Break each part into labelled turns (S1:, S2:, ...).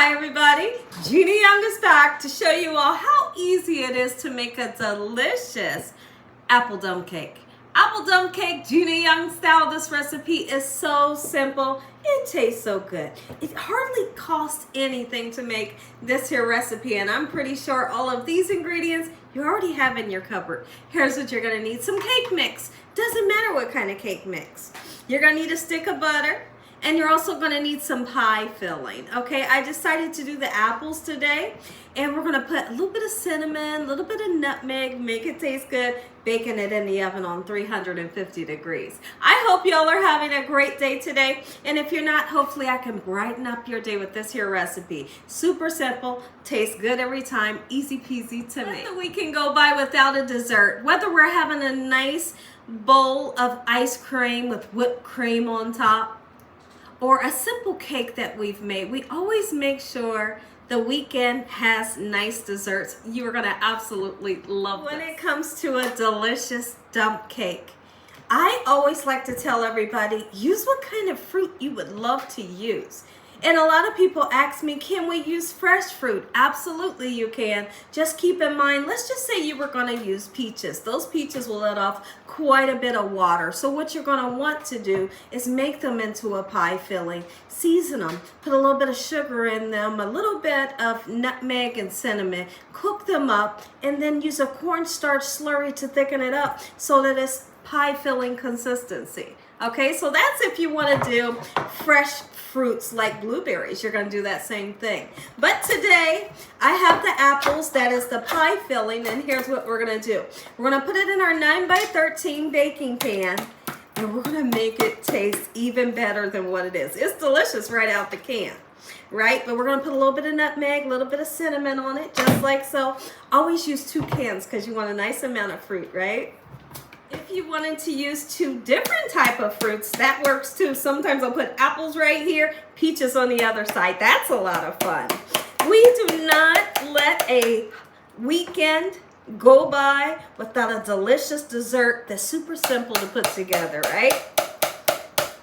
S1: Hi everybody, Gina Young is back to show you all how easy it is to make a delicious apple dumb cake. Apple dumb cake, Gina Young style. This recipe is so simple. It tastes so good. It hardly costs anything to make this here recipe, and I'm pretty sure all of these ingredients you already have in your cupboard. Here's what you're gonna need. Some cake mix. Doesn't matter what kind of cake mix. You're gonna need a stick of butter. And you're also gonna need some pie filling, okay? I decided to do the apples today, and we're gonna put a little bit of cinnamon, a little bit of nutmeg, make it taste good, baking it in the oven on 350 degrees. I hope y'all are having a great day today, and if you're not, hopefully I can brighten up your day with this here recipe. Super simple, tastes good every time, easy peasy to make. Nothing we can go by without a dessert. Whether we're having a nice bowl of ice cream with whipped cream on top, or a simple cake that we've made, we always make sure the weekend has nice desserts. You are gonna absolutely love this. When it comes to a delicious dump cake, I always like to tell everybody, use what kind of fruit you would love to use. And a lot of people ask me, can we use fresh fruit? Absolutely you can. Just keep in mind, let's just say you were gonna use peaches. Those peaches will let off quite a bit of water. So what you're gonna want to do is make them into a pie filling. Season them, put a little bit of sugar in them, a little bit of nutmeg and cinnamon, cook them up, and then use a cornstarch slurry to thicken it up so that it's pie filling consistency. Okay, so that's if you want to do fresh fruits like blueberries. You're going to do that same thing. But today, I have the apples. That is the pie filling, and here's what we're going to do. We're going to put it in our 9x13 baking pan, and we're going to make it taste even better than what it is. It's delicious right out the can, right? But we're going to put a little bit of nutmeg, a little bit of cinnamon on it, just like so. Always use 2 cans because you want a nice amount of fruit, right? If you wanted to use 2 different type of fruits, that works too. Sometimes I'll put apples right here, peaches on the other side. That's a lot of fun. We do not let a weekend go by without a delicious dessert that's super simple to put together, right?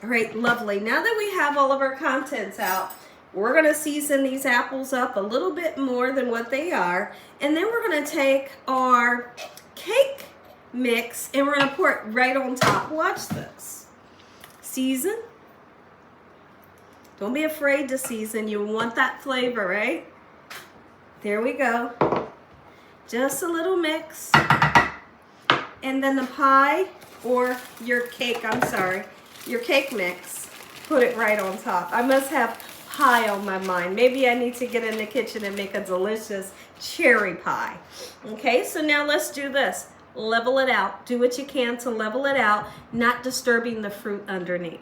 S1: All right, lovely. Now that we have all of our contents out, we're gonna season these apples up a little bit more than what they are. And then we're gonna take our cake mix and we're going to pour it right on top. Watch this. Season. Don't be afraid to season. You want that flavor, right? There we go. Just a little mix. And then the pie or your cake, your cake mix, put it right on top. I must have pie on my mind. Maybe I need to get in the kitchen and make a delicious cherry pie. Okay, so now let's do this. Level it out. Do what you can to level it out, not disturbing the fruit underneath.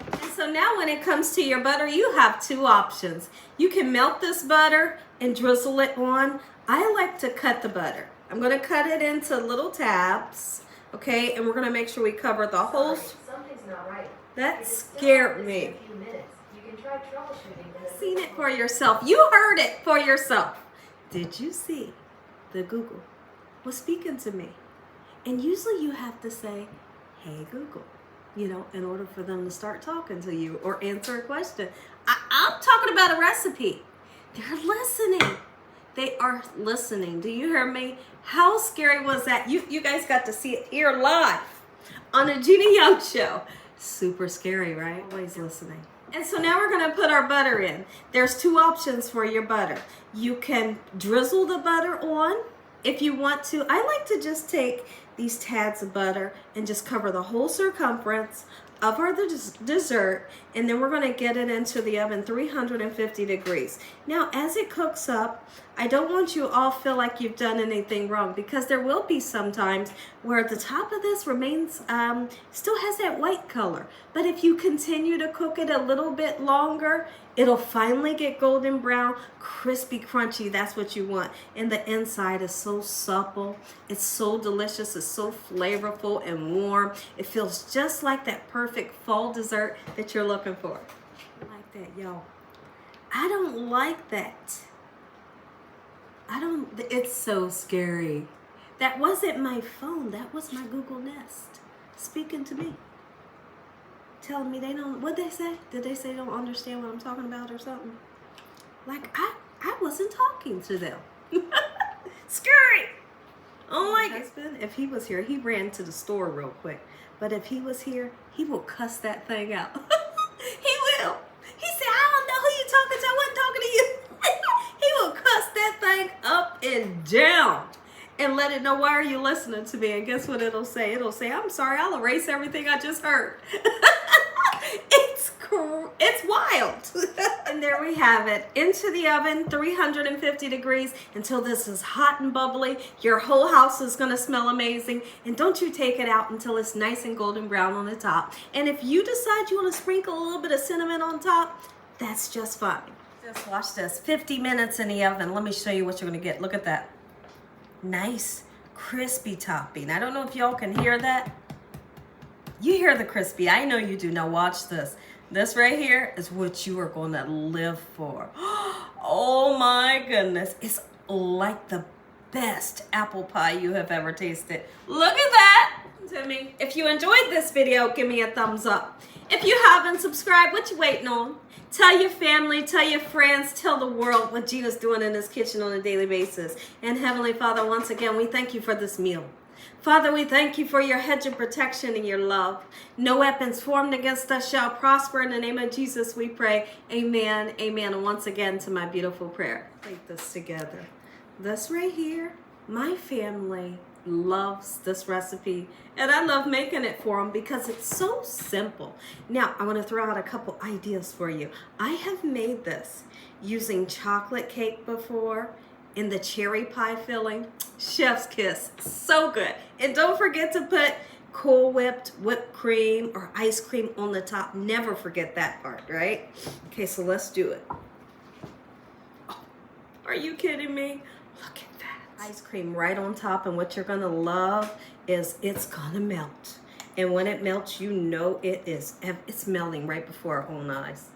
S1: And so now when it comes to your butter, you have 2 options. You can melt this butter and drizzle it on. I like to cut the butter. I'm going to cut it into little tabs, okay? And we're going to make sure we cover the whole.
S2: Something's not right.
S1: That scared me.
S2: In a few minutes. You can try troubleshooting.
S1: Seen it for yourself. You heard it for yourself. Did you see the Google was speaking to me? And usually you have to say, hey Google, you know, in order for them to start talking to you or answer a question. I'm talking about a recipe. They're listening. They are listening. Do you hear me? How scary was that? You guys got to see it here live on the Gina Young Show. Super scary, right? Always listening. And so now we're going to put our butter in. There's 2 options for your butter. You can drizzle the butter on if you want to. I like to just take these tads of butter and just cover the whole circumference of our dessert, and then we're going to get it into the oven 350 degrees. Now as it cooks up, I don't want you all feel like you've done anything wrong, because there will be some times where the top of this remains still has that white color, but if you continue to cook it a little bit longer, it'll finally get golden brown, crispy, crunchy. That's what you want. And the inside is so supple. It's so delicious. It's so flavorful and warm. It feels just like that perfect fall dessert that you're looking for. I like that, y'all. I don't like that. It's so scary. That wasn't my phone. That was my Google Nest speaking to me. Telling me they don't, what'd they say? Did they say they don't understand what I'm talking about or something? like I wasn't talking to them. Scary. Oh my husband, if he was here, he ran to the store real quick. But if he was here, he will cuss that thing out. He will. He said, I don't know who you talking to. I wasn't talking to you. He will cuss that thing up and down and let it know, why are you listening to me? And guess what it'll say? It'll say, I'm sorry, I'll erase everything I just heard. It's wild. And there we have it. Into the oven, 350 degrees until this is hot and bubbly. Your whole house is going to smell amazing. And don't you take it out until it's nice and golden brown on the top. And if you decide you want to sprinkle a little bit of cinnamon on top, that's just fine. Just watch this. 50 minutes in the oven. Let me show you what you're going to get. Look at that. Nice, crispy topping. I don't know if y'all can hear that. You hear the crispy. I know you do. Now watch this. This right here is what you are going to live for. Oh my goodness. It's like the best apple pie you have ever tasted. Look at that. To me. If you enjoyed this video, give me a thumbs up. If you haven't subscribed, what you waiting on? Tell your family, tell your friends, tell the world what Gina's doing in this kitchen on a daily basis. And Heavenly Father, once again, we thank you for this meal. Father, we thank you for your hedge of protection and your love. No weapons formed against us shall prosper. In the name of Jesus, we pray. Amen, amen. And once again, to my beautiful prayer. Take this together. This right here, my family loves this recipe. And I love making it for them because it's so simple. Now, I want to throw out a couple ideas for you. I have made this using chocolate cake before in the cherry pie filling. Chef's kiss. So good. And don't forget to put Cool Whipped whipped cream or ice cream on the top. Never forget that part, right? Okay, so let's do it. Oh, are you kidding me? Look at that. Ice cream right on top, and what you're gonna love is it's gonna melt. And when it melts, you know it's melting right before our own eyes.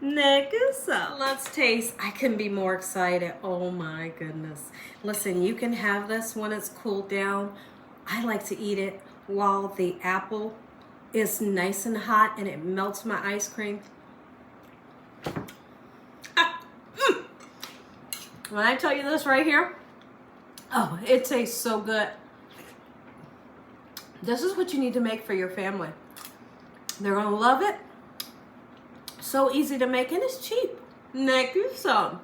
S1: Let's taste. I couldn't be more excited. Oh my goodness. Listen, you can have this when it's cooled down. I like to eat it while the apple is nice and hot and it melts my ice cream. When I tell you this right here, oh, it tastes so good. This is what you need to make for your family. They're gonna love it. So easy to make, and it's cheap. Make you some.